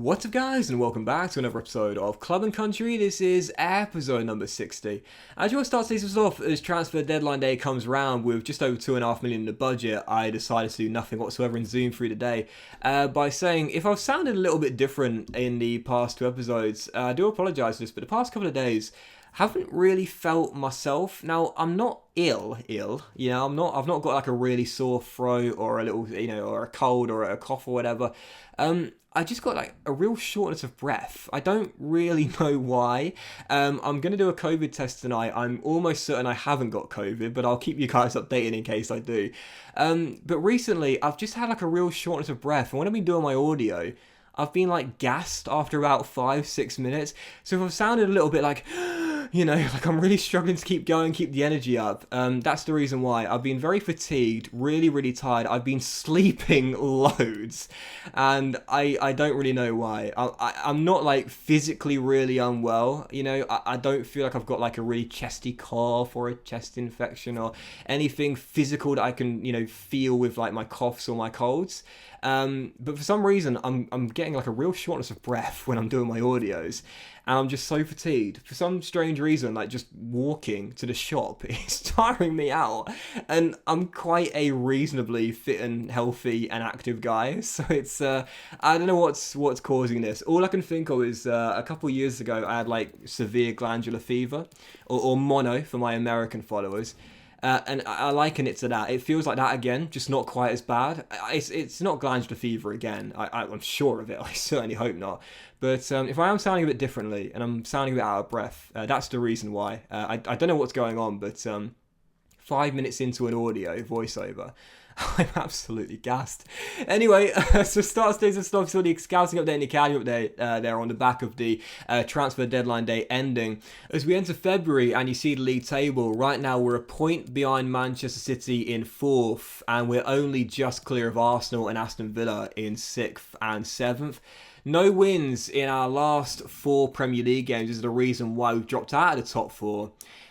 What's up guys, and welcome back to another episode of Club and Country. This is episode number 60. As you want to start today's off, as transfer deadline day comes around with just over $2.5 million in the budget, I decided to do nothing whatsoever and zoom through today by saying if I've sounded a little bit different in the past two episodes, I do apologise for this, but the past couple of days haven't really felt myself. Now, I'm not ill, you know, I've not got like a really sore throat or a little, or a cold or a cough or whatever. I just got like a real shortness of breath. I don't really know why. I'm going to do a COVID test tonight. I'm almost certain I haven't got COVID, but I'll keep you guys updated in case I do. But recently, I've just had like a real shortness of breath. And when I've been doing my audio, I've been like gassed after about 5-6 minutes. So if I've sounded a little bit like, like I'm really struggling to keep going, keep the energy up. That's the reason why. I've been very fatigued, really tired. I've been sleeping loads, and I don't really know why. I'm not like physically really unwell. I don't feel like I've got like a really chesty cough or a chest infection or anything physical that I can, feel with like my coughs or my colds. But for some reason, I'm getting like a real shortness of breath when I'm doing my audios, and I'm just so fatigued. For some strange reason, like just walking to the shop is tiring me out, and I'm quite a reasonably fit and healthy and active guy, so it's I don't know what's causing this. All I can think of is a couple of years ago I had like severe glandular fever, or mono for my American followers. And I liken it to that. It feels like that again, just not quite as bad. It's not glandular fever again. I'm sure of it. I certainly hope not. But if I am sounding a bit differently and I'm sounding a bit out of breath, that's the reason why. I don't know what's going on, but 5 minutes into an audio voiceover, I'm absolutely gassed. Anyway, so start today's stuff. So the scouting update and the academy update there on the back of the transfer deadline day ending. As we enter February and you see the league table, right now we're a point behind Manchester City in 4th, and we're only just clear of Arsenal and Aston Villa in 6th and 7th. No wins in our last 4 Premier League games is the reason why we've dropped out of the top 4.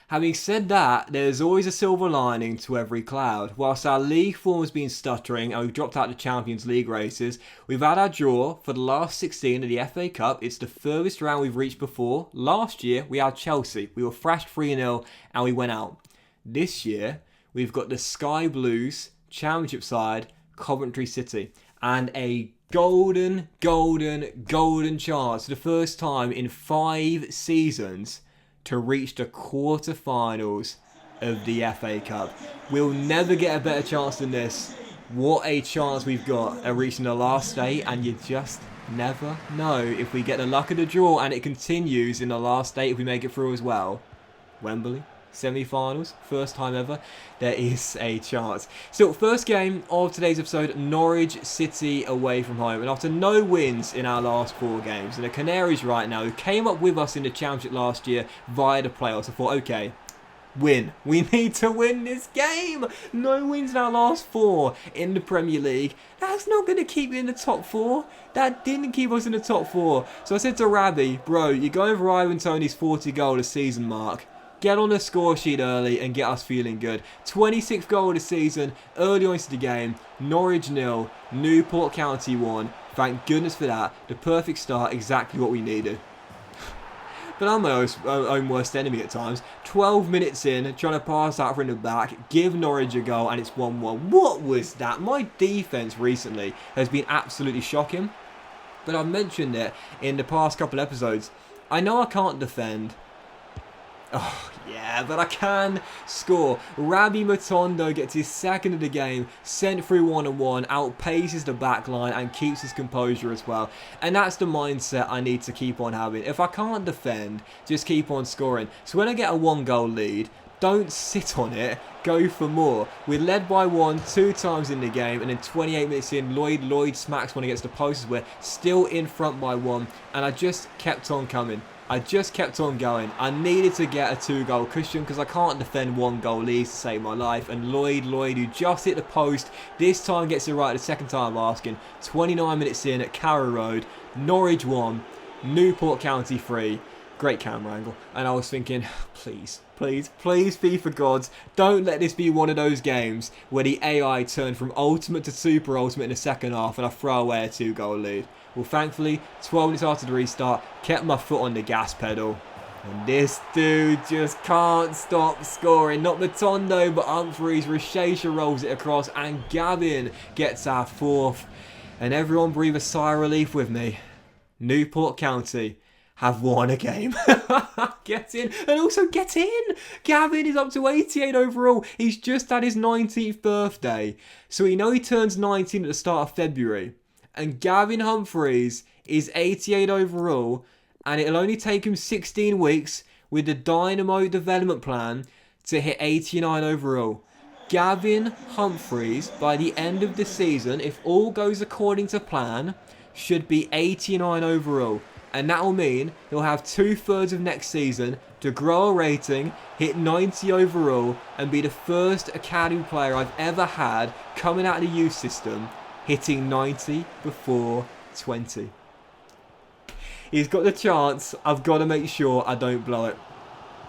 Having said that, there's always a silver lining to every cloud. Whilst our league form has been stuttering and we've dropped out of the Champions League races, we've had our draw for the last 16 of the FA Cup. It's the furthest round we've reached before. Last year, we had Chelsea. We were thrashed 3-0 and we went out. This year, we've got the Sky Blues, Championship side, Norwich City, and a golden chance for the first time in 5 seasons to reach the quarterfinals of the FA Cup. We'll never get a better chance than this. What a chance we've got at reaching the last 8, and you just never know if we get the luck of the draw and it continues in the last 8 if we make it through as well. Wembley, semi-finals, first time ever, there is a chance. Still, first game of today's episode, Norwich City away from home, and after no wins in our last 4 games, and the Canaries right now, who came up with us in the Championship last year via the playoffs, I thought, okay, win. We need to win this game. No wins in our last 4 in the Premier League. That's not going to keep you in the top 4. That didn't keep us in the top 4. So I said to Rabbi, bro, you're going for Ivan Toney's 40 goal a season mark. Get on the score sheet early and get us feeling good. 26th goal of the season, early on into the game. Norwich 0, Newport County 1. Thank goodness for that. The perfect start, exactly what we needed. But I'm my own worst enemy at times. 12 minutes in, trying to pass out from the back, give Norwich a goal, and it's 1-1. What was that? My defence recently has been absolutely shocking. But I've mentioned it in the past couple episodes. I know I can't defend. Oh, yeah, but I can score. Rabbi Matondo gets his second of the game, sent through 1-on-1, outpaces the back line and keeps his composure as well. And that's the mindset I need to keep on having. If I can't defend, just keep on scoring. So when I get a 1-goal lead, don't sit on it, go for more. We're led by 1 2 times in the game, and then 28 minutes in, Lloyd smacks one against the post. We're still in front by 1, and I just kept on coming. I just kept on going. I needed to get a 2-goal cushion because I can't defend 1-goal leads to save my life. And Lloyd, who just hit the post, this time gets it right the second time asking. 29 minutes in at Carrow Road, Norwich 1, Newport County 3. Great camera angle. And I was thinking, please, FIFA gods, don't let this be one of those games where the AI turned from ultimate to super ultimate in the second half and I throw away a 2-goal lead. Well, thankfully, 12 minutes after the restart, kept my foot on the gas pedal. And this dude just can't stop scoring. Not Matondo, but Humphreys. Rashesha rolls it across, and Gavin gets our 4th. And everyone breathe a sigh of relief with me. Newport County have won a game. Get in, and also get in. Gavin is up to 88 overall. He's just had his 19th birthday. So we know he turns 19 at the start of February. And Gavin Humphreys is 88 overall. And it'll only take him 16 weeks with the Dynamo development plan to hit 89 overall. Gavin Humphreys, by the end of the season, if all goes according to plan, should be 89 overall. And that will mean he'll have 2/3 of next season to grow a rating, hit 90 overall, and be the first academy player I've ever had coming out of the youth system hitting 90 before 20. He's got the chance. I've got to make sure I don't blow it.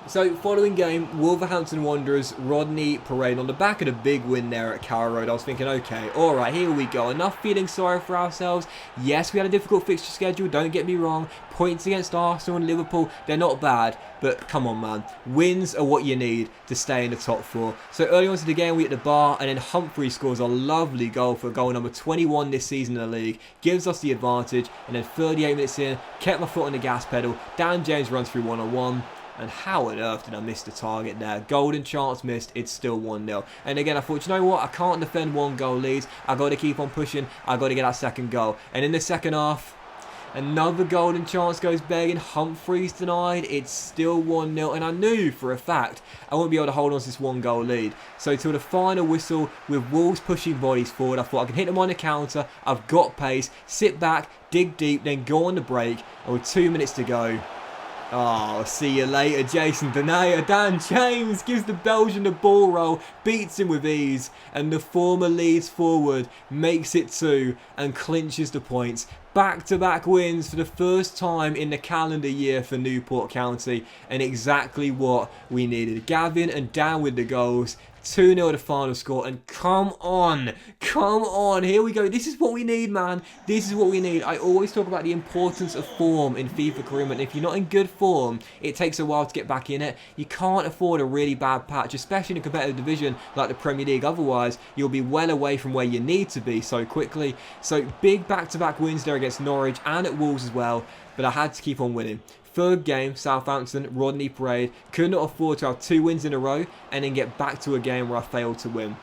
So, following game, Wolverhampton Wanderers, Rodney Parade on the back of a big win there at Carrow Road. I was thinking, okay, alright, here we go. Enough feeling sorry for ourselves. Yes, we had a difficult fixture schedule, don't get me wrong. Points against Arsenal and Liverpool, they're not bad. But come on, man. Wins are what you need to stay in the top 4. So, early on to the game, we hit the bar, and then Humphrey scores a lovely goal for goal number 21 this season in the league. Gives us the advantage, and then 38 minutes in, kept my foot on the gas pedal. Dan James runs through 1-on-1. And how on earth did I miss the target there? Golden chance missed, it's still 1-0. And again, I thought, you know what? I can't defend 1-goal leads. I've got to keep on pushing. I've got to get that second goal. And in the second half, another golden chance goes begging. Humphreys denied. It's still 1-0. And I knew for a fact I wouldn't be able to hold on to this 1-goal lead. So till the final whistle, with Wolves pushing bodies forward, I thought I can hit them on the counter. I've got pace. Sit back, dig deep, then go on the break. And with 2 minutes to go, oh, see you later, Jason Denayer. Dan James gives the Belgian the ball roll, beats him with ease, and the former Leeds forward makes it 2 and clinches the points. Back-to-back wins for the first time in the calendar year for Newport County, and exactly what we needed. Gavin and Dan with the goals. 2-0 the final score, and come on, here we go. This is what we need, man. This is what we need. I always talk about the importance of form in FIFA career, and if you're not in good form, it takes a while to get back in it. You can't afford a really bad patch, especially in a competitive division like the Premier League. Otherwise, you'll be well away from where you need to be so quickly. So big back-to-back wins there against Norwich and at Wolves as well, but I had to keep on winning. Third game, Southampton, Rodney Parade. Could not afford to have 2 wins in a row and then get back to a game where I failed to win.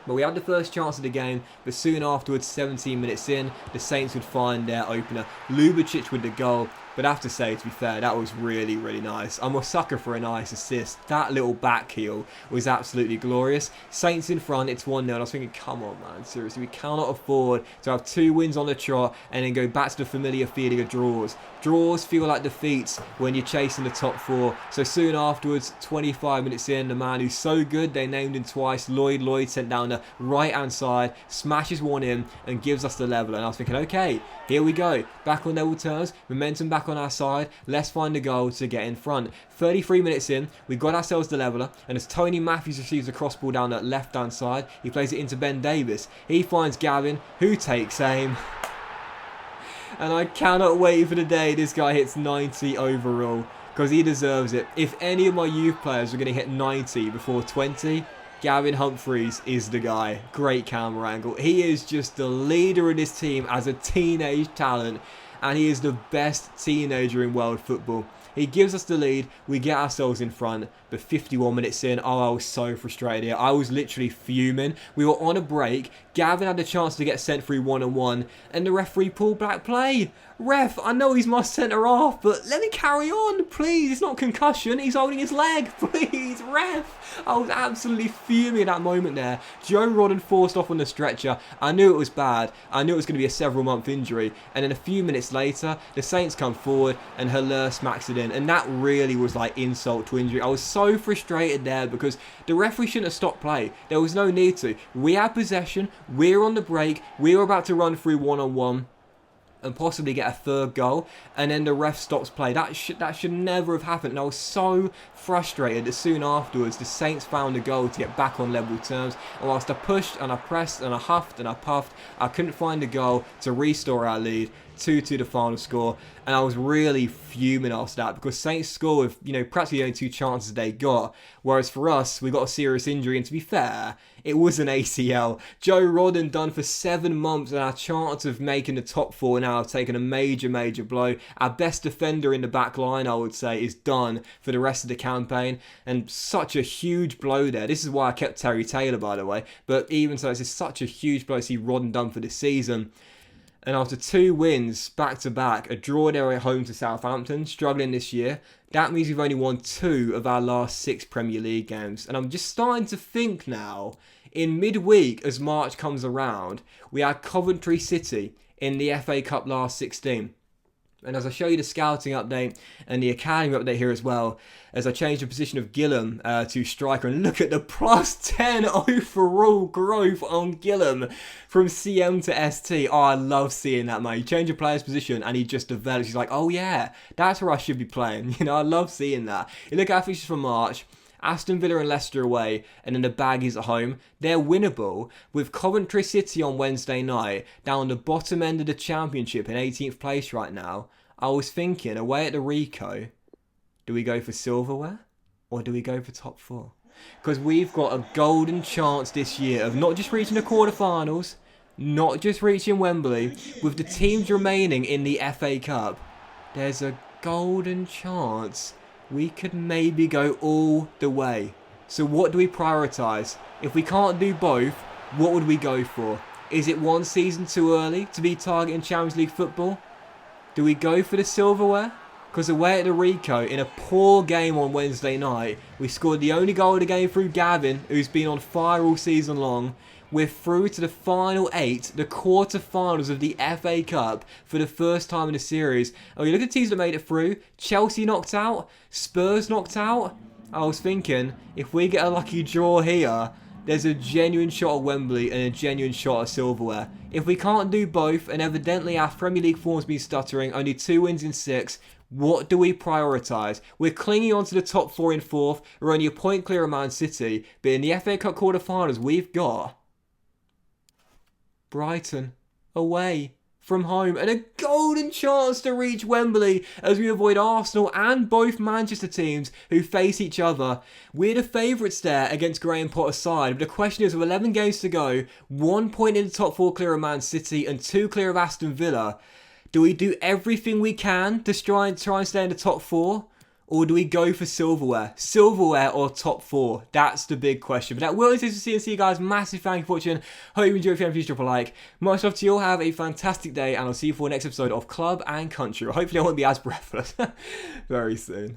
But we had the first chance of the game, but soon afterwards, 17 minutes in, the Saints would find their opener. Lubicic with the goal. But I have to say, to be fair, that was really, really nice. I'm a sucker for a nice assist. That little back heel was absolutely glorious. Saints in front, it's 1-0. And I was thinking, come on, man, seriously, we cannot afford to have 2 wins on the trot and then go back to the familiar feeling of draws. Draws feel like defeats when you're chasing the top 4. So soon afterwards, 25 minutes in, the man who's so good, they named him twice, Lloyd sent down the right-hand side, smashes one in and gives us the level. And I was thinking, okay, here we go. Back on level terms, momentum back on our side. Let's find a goal to get in front. 33 minutes in, we got ourselves the leveller, and as Tony Matthews receives a cross ball down the left-hand side, he plays it into Ben Davis. He finds Gavin, who takes aim. And I cannot wait for the day this guy hits 90 overall, because he deserves it. If any of my youth players are going to hit 90 before 20, Gavin Humphreys is the guy. Great camera angle. He is just the leader of this team as a teenage talent, and he is the best teenager in world football. He gives us the lead, we get ourselves in front, but 51 minutes in, oh, I was so frustrated here. I was literally fuming. We were on a break, Gavin had the chance to get sent through 1-on-1, and the referee pulled back play. Ref, I know he's my centre half, but let me carry on, please. It's not concussion, he's holding his leg, please, ref. I was absolutely fuming at that moment there. Joe Rodden forced off on the stretcher. I knew it was bad. I knew it was going to be a several-month injury. And then a few minutes later, the Saints come forward and Haller smacks it in. And that really was like insult to injury. I was so frustrated there because the referee shouldn't have stopped play. There was no need to. We had possession. We're on the break. We were about to run through 1-on-1 and possibly get a third goal, and then the ref stops play. That should never have happened, and I was so frustrated that soon afterwards the Saints found a goal to get back on level terms, and whilst I pushed and I pressed and I huffed and I puffed, I couldn't find a goal to restore our lead. 2-2 the final score, and I was really fuming after that because Saints scored with, practically the only 2 chances they got, whereas for us, we got a serious injury, and to be fair, it was an ACL. Joe Rodden done for 7 months, and our chance of making the top 4 now have taken a major blow. Our best defender in the back line, I would say, is done for the rest of the campaign, and such a huge blow there. This is why I kept Terry Taylor, by the way, but even so, it's such a huge blow to see Rodden done for this season. And after 2 wins back-to-back, a draw there at home to Southampton, struggling this year, that means we've only won 2 of our last 6 Premier League games. And I'm just starting to think now, in midweek as March comes around, we had Coventry City in the FA Cup last 16. And as I show you the scouting update and the academy update here as well, as I change the position of Gillam to striker, and look at the plus 10 overall growth on Gillam from CM to ST. Oh, I love seeing that, man. You change a player's position and he just develops. He's like, oh yeah, that's where I should be playing. I love seeing that. You look at our fixtures for March. Aston Villa and Leicester away, and then the Baggies at home. They're winnable, with Coventry City on Wednesday night, down the bottom end of the Championship in 18th place right now. I was thinking, away at the Rico, do we go for Silverware, or do we go for top 4? Because we've got a golden chance this year of not just reaching the quarterfinals, not just reaching Wembley, with the teams remaining in the FA Cup. There's a golden chance we could maybe go all the way. So what do we prioritise? If we can't do both, what would we go for? Is it one season too early to be targeting Champions League football? Do we go for the Silverware? Because away at the Rico, in a poor game on Wednesday night, we scored the only goal of the game through Gavin, who's been on fire all season long. We're through to the final 8, the quarter-finals of the FA Cup for the first time in the series. Oh, you look at teams that made it through. Chelsea knocked out. Spurs knocked out. I was thinking, if we get a lucky draw here, there's a genuine shot at Wembley and a genuine shot at Silverware. If we can't do both, and evidently our Premier League form's been stuttering, only 2 wins in 6, what do we prioritise? We're clinging on to the top 4 in 4th. We're only a point clear of Man City. But in the FA Cup quarter-finals, we've got Brighton away from home, and a golden chance to reach Wembley as we avoid Arsenal and both Manchester teams who face each other. We're the favourites there against Graham Potter's side, but the question is, with 11 games to go, 1 point in the top 4 clear of Man City and 2 clear of Aston Villa, do we do everything we can to try and stay in the top 4? Or do we go for Silverware? Silverware or top 4? That's the big question. But that will it is to see you guys. Massive thank you for watching. Hope you enjoyed. If you have, please drop a like. Much love to you all. Have a fantastic day. And I'll see you for the next episode of Club and Country. Hopefully I won't be as breathless very soon.